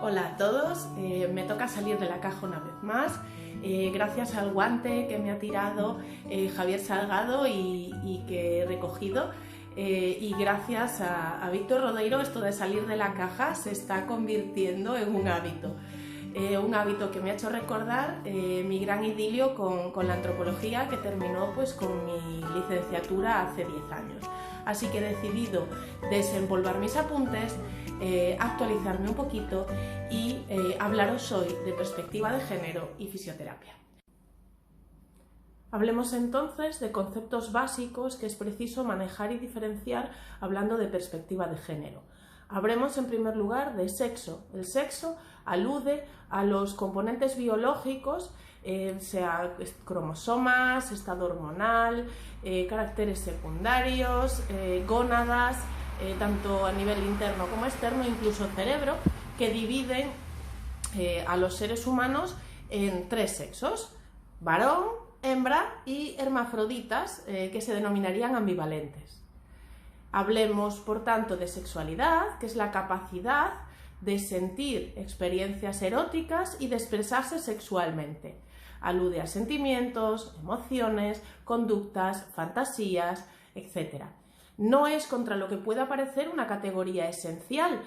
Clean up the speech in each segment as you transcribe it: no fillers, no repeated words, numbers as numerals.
Hola a todos, me toca salir de la caja una vez más, gracias al guante que me ha tirado Javier Salgado y que he recogido, y gracias a Víctor Rodeiro esto de salir de la caja se está convirtiendo en un hábito que me ha hecho recordar mi gran idilio con la antropología que terminó pues con mi licenciatura hace 10 años. Así que he decidido desempolvar mis apuntes, actualizarme un poquito y hablaros hoy de perspectiva de género y fisioterapia. Hablemos entonces de conceptos básicos que es preciso manejar y diferenciar hablando de perspectiva de género. Hablemos en primer lugar de sexo. El sexo alude a los componentes biológicos, sea cromosomas, estado hormonal, caracteres secundarios, gónadas, tanto a nivel interno como externo, incluso cerebro, que dividen a los seres humanos en tres sexos: varón, hembra y hermafroditas, que se denominarían ambivalentes. Hablemos, por tanto, de sexualidad, que es la capacidad de sentir experiencias eróticas y de expresarse sexualmente. Alude a sentimientos, emociones, conductas, fantasías, etc. No es, contra lo que pueda parecer, una categoría esencial,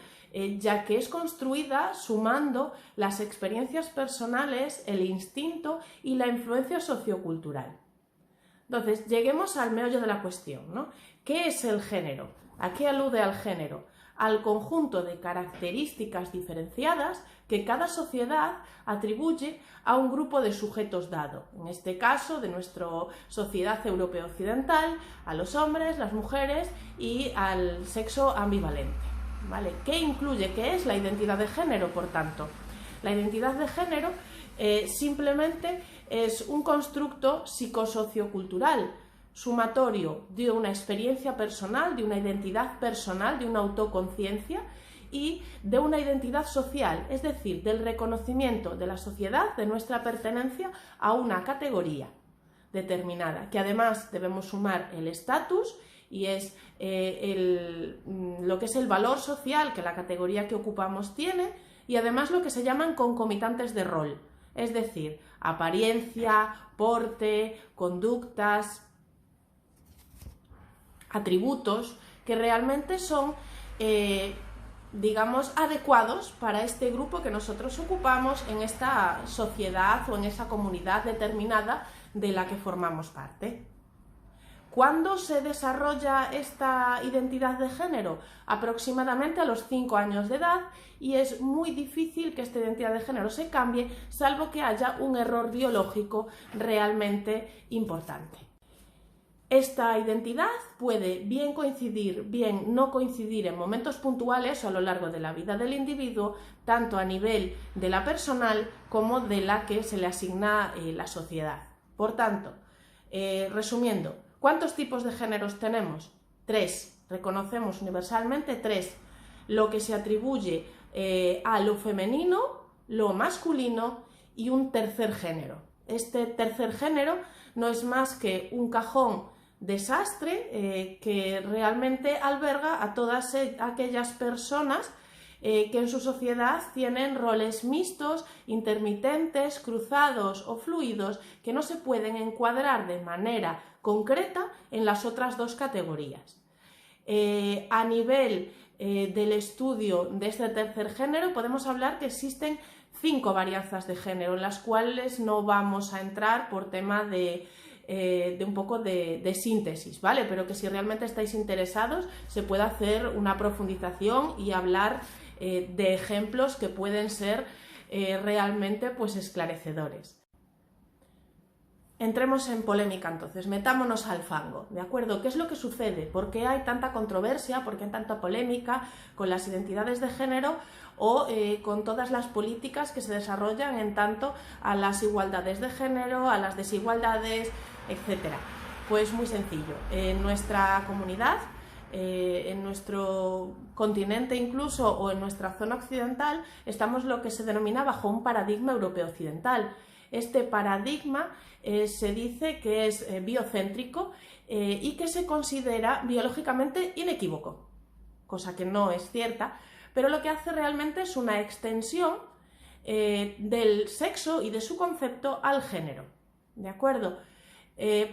ya que es construida sumando las experiencias personales, el instinto y la influencia sociocultural. Entonces, lleguemos al meollo de la cuestión, ¿no? ¿Qué es el género? ¿A qué alude al género? Al conjunto de características diferenciadas que cada sociedad atribuye a un grupo de sujetos dado. En este caso, de nuestra sociedad europea occidental, a los hombres, las mujeres y al sexo ambivalente, ¿vale? ¿Qué incluye? ¿Qué es la identidad de género, por tanto? La identidad de género simplemente es un constructo psicosociocultural, sumatorio de una experiencia personal, de una identidad personal, de una autoconciencia y de una identidad social, es decir, del reconocimiento de la sociedad de nuestra pertenencia a una categoría determinada, que además debemos sumar el estatus y es lo que es el valor social que la categoría que ocupamos tiene, y además lo que se llaman concomitantes de rol, es decir, apariencia, porte, conductas, atributos que realmente son, digamos, adecuados para este grupo que nosotros ocupamos en esta sociedad o en esa comunidad determinada de la que formamos parte. ¿Cuándo se desarrolla esta identidad de género? Aproximadamente a los 5 años de edad, y es muy difícil que esta identidad de género se cambie, salvo que haya un error biológico realmente importante. Esta identidad puede bien coincidir, bien no coincidir en momentos puntuales o a lo largo de la vida del individuo, tanto a nivel de la personal como de la que se le asigna la sociedad. Por tanto, resumiendo, ¿cuántos tipos de géneros tenemos? 3. Reconocemos universalmente 3. Lo que se atribuye a lo femenino, lo masculino y un tercer género. Este tercer género no es más que un cajón desastre que realmente alberga a todas aquellas personas que en su sociedad tienen roles mixtos, intermitentes, cruzados o fluidos, que no se pueden encuadrar de manera concreta en las otras dos categorías. A nivel del estudio de este tercer género podemos hablar que existen 5 varianzas de género, en las cuales no vamos a entrar por tema de un poco de síntesis, ¿vale? Pero que si realmente estáis interesados se puede hacer una profundización y hablar de ejemplos que pueden ser realmente pues esclarecedores. Entremos en polémica entonces, metámonos al fango, ¿de acuerdo? ¿Qué es lo que sucede? ¿Por qué hay tanta controversia? ¿Por qué hay tanta polémica con las identidades de género o con todas las políticas que se desarrollan en tanto a las igualdades de género, a las desigualdades, etcétera? Pues muy sencillo, en nuestra comunidad, en nuestro continente incluso o en nuestra zona occidental, estamos lo que se denomina bajo un paradigma europeo occidental. Este paradigma se dice que es biocéntrico y que se considera biológicamente inequívoco, cosa que no es cierta, pero lo que hace realmente es una extensión del sexo y de su concepto al género, ¿de acuerdo?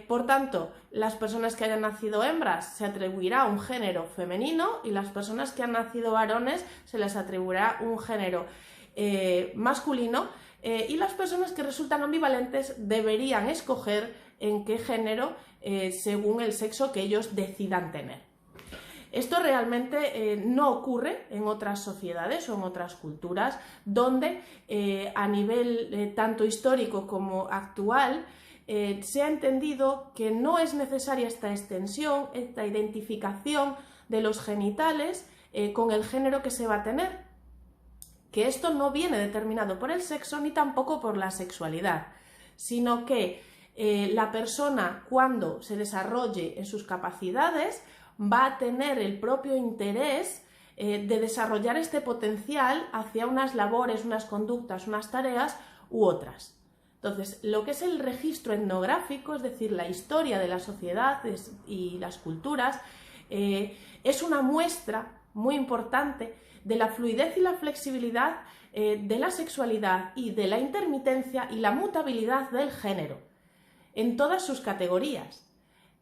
Por tanto, las personas que hayan nacido hembras se atribuirá un género femenino y las personas que han nacido varones se les atribuirá un género masculino, y las personas que resultan ambivalentes deberían escoger en qué género según el sexo que ellos decidan tener. Esto realmente no ocurre en otras sociedades o en otras culturas donde a nivel tanto histórico como actual se ha entendido que no es necesaria esta extensión, esta identificación de los genitales con el género que se va a tener, que esto no viene determinado por el sexo ni tampoco por la sexualidad, sino que la persona, cuando se desarrolle en sus capacidades, va a tener el propio interés de desarrollar este potencial hacia unas labores, unas conductas, unas tareas u otras. Entonces, lo que es el registro etnográfico, es decir, la historia de las sociedades y las culturas, es una muestra muy importante de la fluidez y la flexibilidad de la sexualidad y de la intermitencia y la mutabilidad del género en todas sus categorías.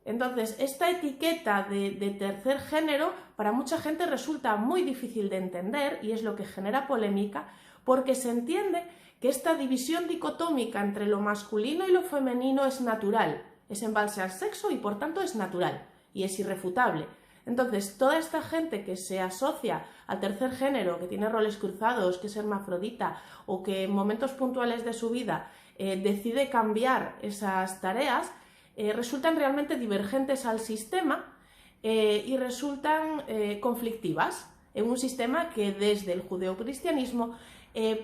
Entonces, esta etiqueta de tercer género para mucha gente resulta muy difícil de entender y es lo que genera polémica, porque se entiende que esta división dicotómica entre lo masculino y lo femenino es natural, es en base al sexo y por tanto es natural y es irrefutable. Entonces, toda esta gente que se asocia al tercer género, que tiene roles cruzados, que es hermafrodita o que en momentos puntuales de su vida decide cambiar esas tareas, resultan realmente divergentes al sistema y resultan conflictivas en un sistema que desde el judeocristianismo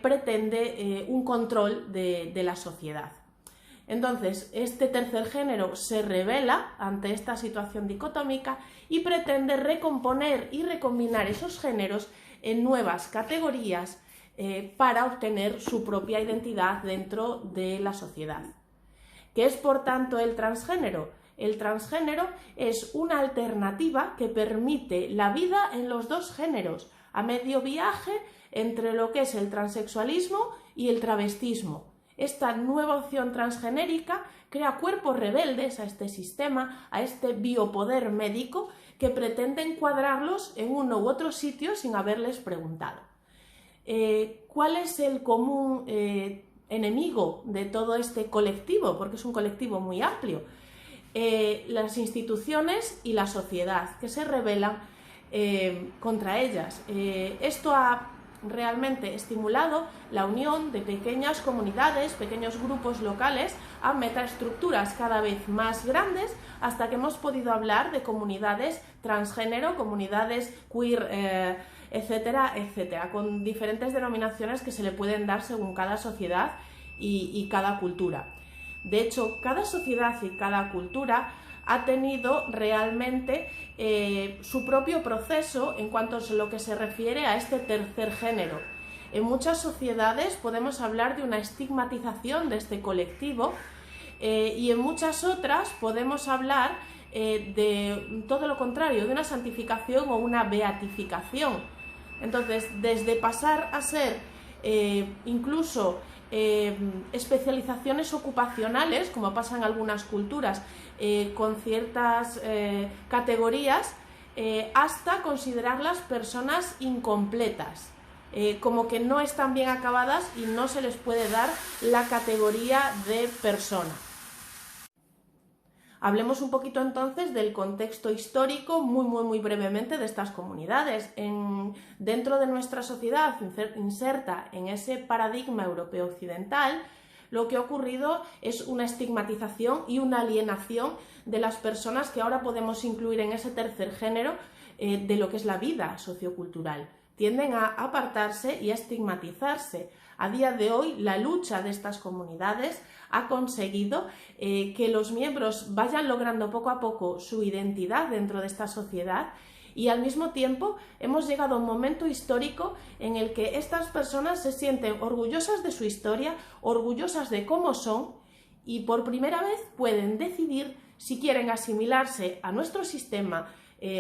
pretende un control de la sociedad. Entonces, este tercer género se revela ante esta situación dicotómica y pretende recomponer y recombinar esos géneros en nuevas categorías para obtener su propia identidad dentro de la sociedad. ¿Qué es, por tanto, el transgénero? El transgénero es una alternativa que permite la vida en los dos géneros, a medio viaje entre lo que es el transexualismo y el travestismo. Esta nueva opción transgenérica crea cuerpos rebeldes a este sistema, a este biopoder médico que pretende encuadrarlos en uno u otro sitio sin haberles preguntado. ¿Cuál es el común enemigo de todo este colectivo? Porque es un colectivo muy amplio. Las instituciones y la sociedad que se rebelan contra ellas. Esto ha realmente estimulado la unión de pequeñas comunidades, pequeños grupos locales a metaestructuras cada vez más grandes, hasta que hemos podido hablar de comunidades transgénero, comunidades queer, etcétera, etcétera, con diferentes denominaciones que se le pueden dar según cada sociedad y cada cultura. De hecho, cada sociedad y cada cultura ha tenido realmente su propio proceso en cuanto a lo que se refiere a este tercer género. En muchas sociedades podemos hablar de una estigmatización de este colectivo y en muchas otras podemos hablar de todo lo contrario, de una santificación o una beatificación. Entonces, desde pasar a ser incluso especializaciones ocupacionales, como pasa en algunas culturas, con ciertas categorías, hasta considerarlas personas incompletas, como que no están bien acabadas y no se les puede dar la categoría de persona. Hablemos un poquito entonces del contexto histórico muy brevemente de estas comunidades. Dentro de nuestra sociedad inserta en ese paradigma europeo occidental, lo que ha ocurrido es una estigmatización y una alienación de las personas que ahora podemos incluir en ese tercer género de lo que es la vida sociocultural. Tienden a apartarse y a estigmatizarse. A día de hoy, la lucha de estas comunidades ha conseguido que los miembros vayan logrando poco a poco su identidad dentro de esta sociedad y al mismo tiempo hemos llegado a un momento histórico en el que estas personas se sienten orgullosas de su historia, orgullosas de cómo son y por primera vez pueden decidir si quieren asimilarse a nuestro sistema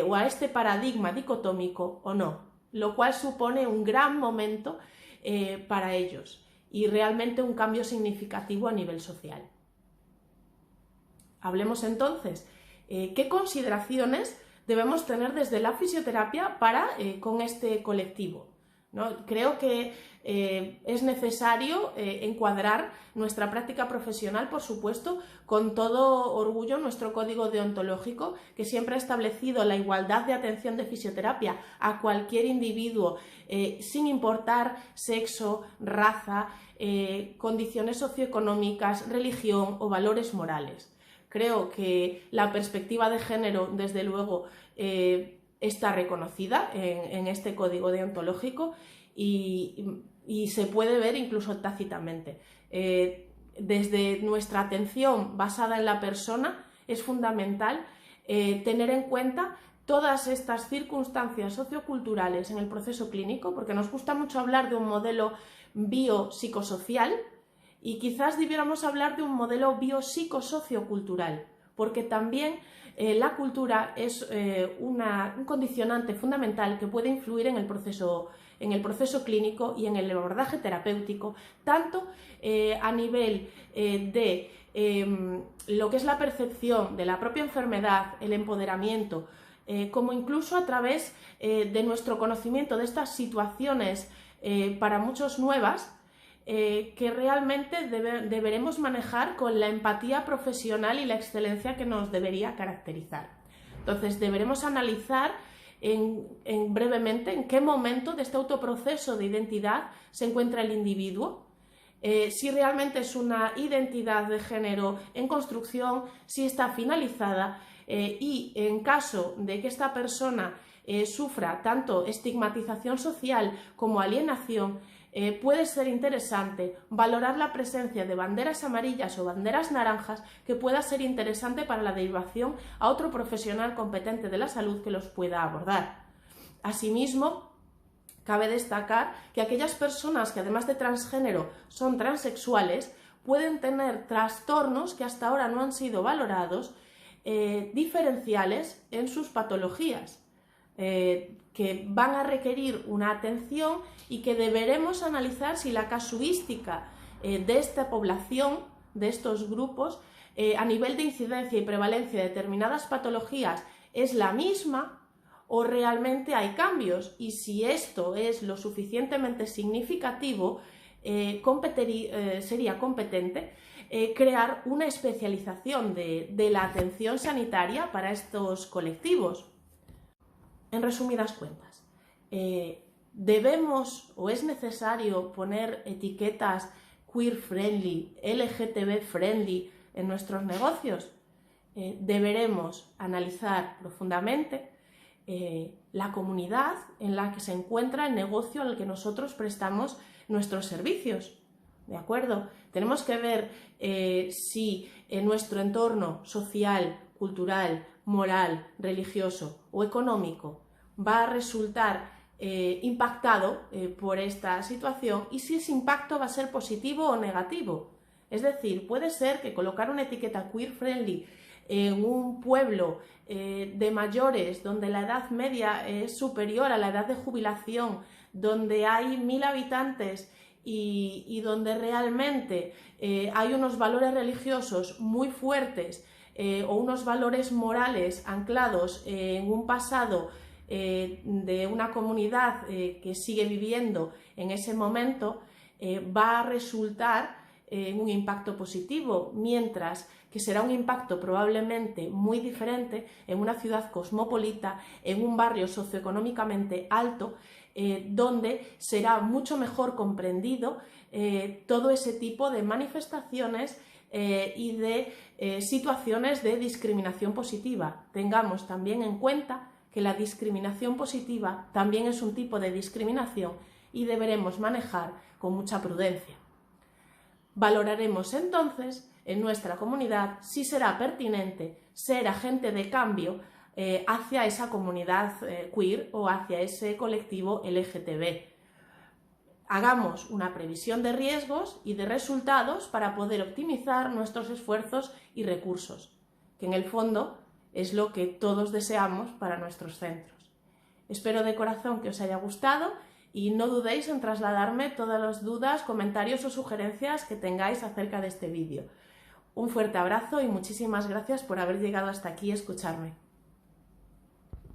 o a este paradigma dicotómico o no. lo cual supone un gran momento para ellos y realmente un cambio significativo a nivel social. Hablemos entonces, ¿qué consideraciones debemos tener desde la fisioterapia con este colectivo? ¿No? Creo que es necesario encuadrar nuestra práctica profesional, por supuesto, con todo orgullo nuestro código deontológico, que siempre ha establecido la igualdad de atención de fisioterapia a cualquier individuo, sin importar sexo, raza, condiciones socioeconómicas, religión o valores morales. Creo que la perspectiva de género, desde luego, está reconocida en este código deontológico y se puede ver incluso tácitamente. Desde nuestra atención basada en la persona es fundamental tener en cuenta todas estas circunstancias socioculturales en el proceso clínico, porque nos gusta mucho hablar de un modelo biopsicosocial y quizás debiéramos hablar de un modelo biopsicosociocultural, porque también la cultura es un condicionante fundamental que puede influir en el proceso clínico y en el abordaje terapéutico, tanto a nivel de lo que es la percepción de la propia enfermedad, el empoderamiento, como incluso a través de nuestro conocimiento de estas situaciones para muchos nuevas, que realmente deberemos manejar con la empatía profesional y la excelencia que nos debería caracterizar. Entonces, deberemos analizar brevemente en qué momento de este autoproceso de identidad se encuentra el individuo, si realmente es una identidad de género en construcción, si está finalizada y en caso de que esta persona sufra tanto estigmatización social como alienación, puede ser interesante valorar la presencia de banderas amarillas o banderas naranjas que pueda ser interesante para la derivación a otro profesional competente de la salud que los pueda abordar. Asimismo, cabe destacar que aquellas personas que además de transgénero son transexuales pueden tener trastornos que hasta ahora no han sido valorados, diferenciales en sus patologías, que van a requerir una atención y que deberemos analizar si la casuística de esta población, de estos grupos, a nivel de incidencia y prevalencia de determinadas patologías es la misma o realmente hay cambios, y si esto es lo suficientemente significativo, sería competente crear una especialización de la atención sanitaria para estos colectivos. En resumidas cuentas, debemos o es necesario poner etiquetas queer friendly, LGTB friendly en nuestros negocios. Deberemos analizar profundamente la comunidad en la que se encuentra el negocio al que nosotros prestamos nuestros servicios. ¿De acuerdo? Tenemos que ver si en nuestro entorno social, cultural, moral, religioso o económico va a resultar impactado por esta situación y si ese impacto va a ser positivo o negativo. Es decir, puede ser que colocar una etiqueta queer friendly en un pueblo de mayores donde la edad media es superior a la edad de jubilación, donde hay 1000 habitantes y donde realmente hay unos valores religiosos muy fuertes o unos valores morales anclados en un pasado de una comunidad que sigue viviendo en ese momento, va a resultar un impacto positivo, mientras que será un impacto probablemente muy diferente en una ciudad cosmopolita, en un barrio socioeconómicamente alto, donde será mucho mejor comprendido todo ese tipo de manifestaciones y de situaciones de discriminación positiva. Tengamos también en cuenta que la discriminación positiva también es un tipo de discriminación y deberemos manejar con mucha prudencia. Valoraremos entonces en nuestra comunidad si será pertinente ser agente de cambio hacia esa comunidad queer o hacia ese colectivo LGTB. Hagamos una previsión de riesgos y de resultados para poder optimizar nuestros esfuerzos y recursos, que en el fondo es lo que todos deseamos para nuestros centros. Espero de corazón que os haya gustado y no dudéis en trasladarme todas las dudas, comentarios o sugerencias que tengáis acerca de este vídeo. Un fuerte abrazo y muchísimas gracias por haber llegado hasta aquí y escucharme.